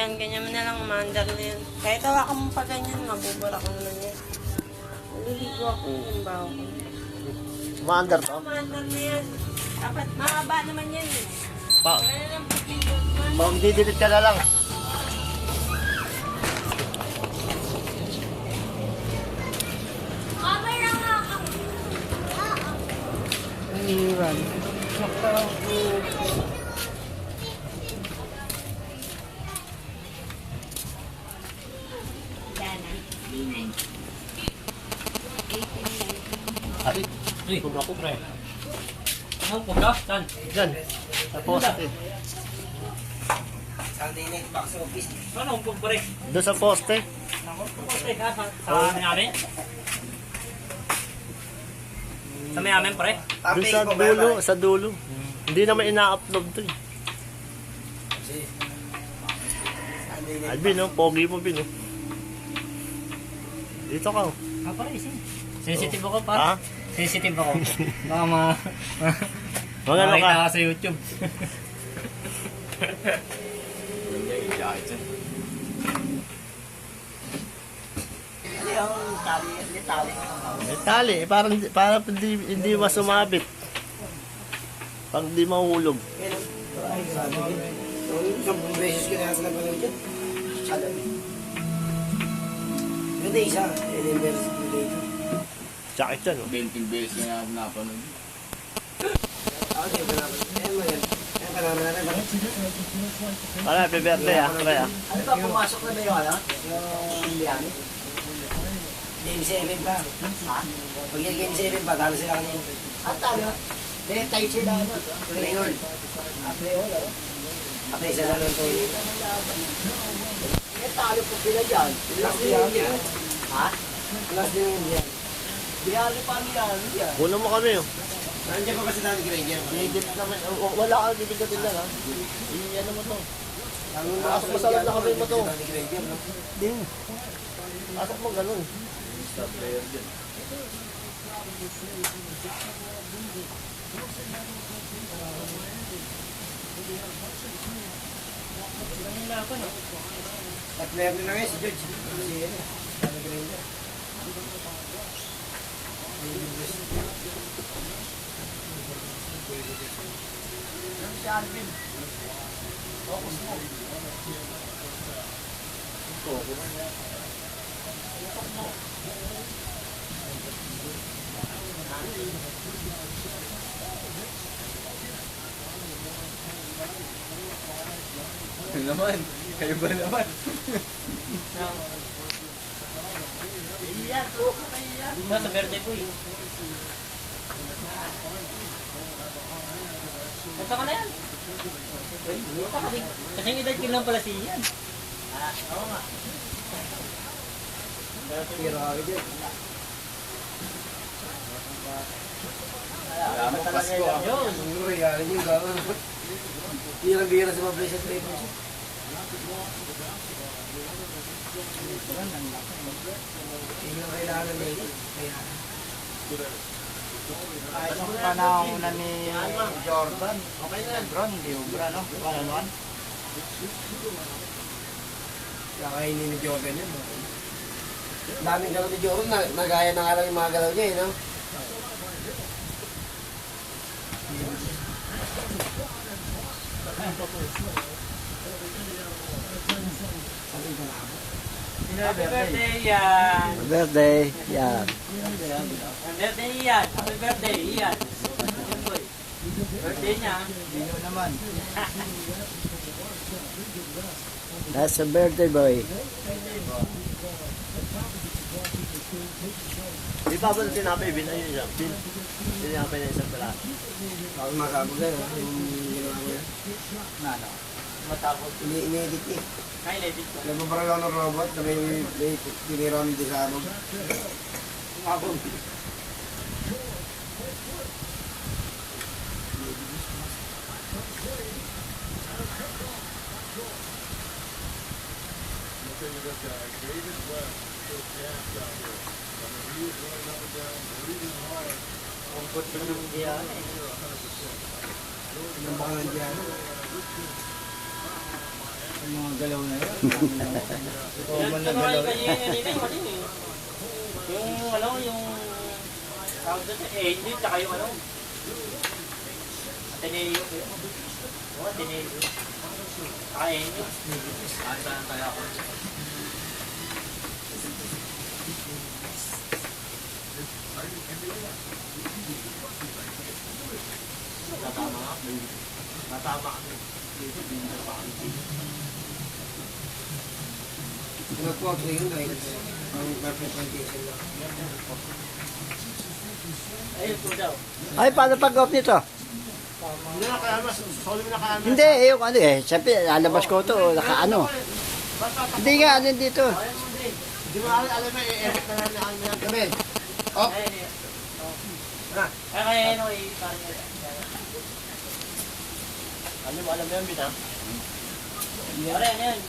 yan. Ganyan mo na lang, umandar na yan. Kahit hawakan mo pa ganyan, mabubura ko naman yan. Naliligo ako yung baho ko. Umaandar to? Umandar na yan. Dapat mahaba naman yan eh. Pa, Wala na lang pagpindot man. didilit ka na lang. Iwan. Ay, Uy, kung ako pre. ano po ka? Saan? Diyan, sa poste. Sunday night box office. Ano po pre? Doon sa poste. Poste ka sa may amin? Sa may amin pre? Doon sa dulo, sa dulo. Hindi naman ina-upload to eh. Alvin, no? Pogi mo, Bin, no? Dito ka, oh. Ah, pare, sensitive ako pa. Ha? Sensitive ako. Baka Mga ano ka? makita ka sa YouTube. May tali, parang hindi masumabit. Pag di mahulog. Isang beses ko na sila panood yun. Ganda isa. Ilang beses ko dito. Sakit yan, oh. 20 beses na napanood. Ako din, pinapanood. Ayan mo yan. Ayan, panahon na rin. Para, happy birthday, ah. Pre, ah. Ano ba, pumasok na ba yung ano? Yung Miami? Game 7 pa. Ha? Pag yung Game 7 pa, talo sila kanina. Talo? Hindi, tight sila. Play-all. Play-all, ano? Patay sila ng toyo. Talo po sila dyan. Last din yan. Ha? Last din yan. Biyali pa niya. Kuno mo kami, oh. Nandiyan pa ba si Danny Granger? Didit naman. Wala kang didigatin lang, ha? Ano mo to? Pasok mo sa loob na kami mo to. Danny Granger, no? Din. Pasok mo ganun. At player din na ngayon si George. Si Danny Granger. Si Alvin. Focus mo. Ano naman? Kayo ba naman? Sa birthday ko eh. Punta ka na yan. Punta ka din. Kasi yung edad ko lang pala siya yan. Oo nga. Pero ako dyan. Wala mo Pasko ah. Yun. Ang regalo niyo, gano'n. Bira-bira sa mga PlayStation 3 po siya. Hindi lang kailangan na ito. Kahit nung panahon na ni Jordan, okay na Lebron, di ubra, no? Wala naman. Kakainin ni Jordan yun. Daming galaw ni Jordan, nagaya na nga lang yung mga galaw niya, no? Happy birthday yan. Birthday. Yan. Happy birthday yan. Happy birthday yan. Birthday niya. Dino naman. That's a birthday boy. Di ba ba tinapay? Ayun siya. Tinapay na isang pala. Ako makakabog na, yung ginawa ko yan. Ano? Matapos. Ini-edit niya. Kaya edit ko. Nagpaparang ako ng robot na may tinira ng disabog. Mabog. Umpot ko ng diyan eh. Ang baka nandiyan. Yung mga galaw na yun. Common na Tumayo galaw. kasi yun kanina yung mali eh. Yung ano, yung tawag doon sa Angel, tsaka yung ano. Ateneo. Oo, Ateneo. Tsaka Angel. Saan kaya ako? Nag-quote ko yun guys. Ang representation lang. Ayun po daw. Ay, paano pag-off nito? Hindi na kaya mas, solo na kaya mas. Hindi, yung ano eh. Siyempre, lalabas ko ito, nakaano. Hindi nga, ano dito. Hindi mo alam mo, i-edit na lang ang mga gabi. Ayun yun. Kaya ano eh, parang Alam mo yan, Bin, ha? Pare, ano yan?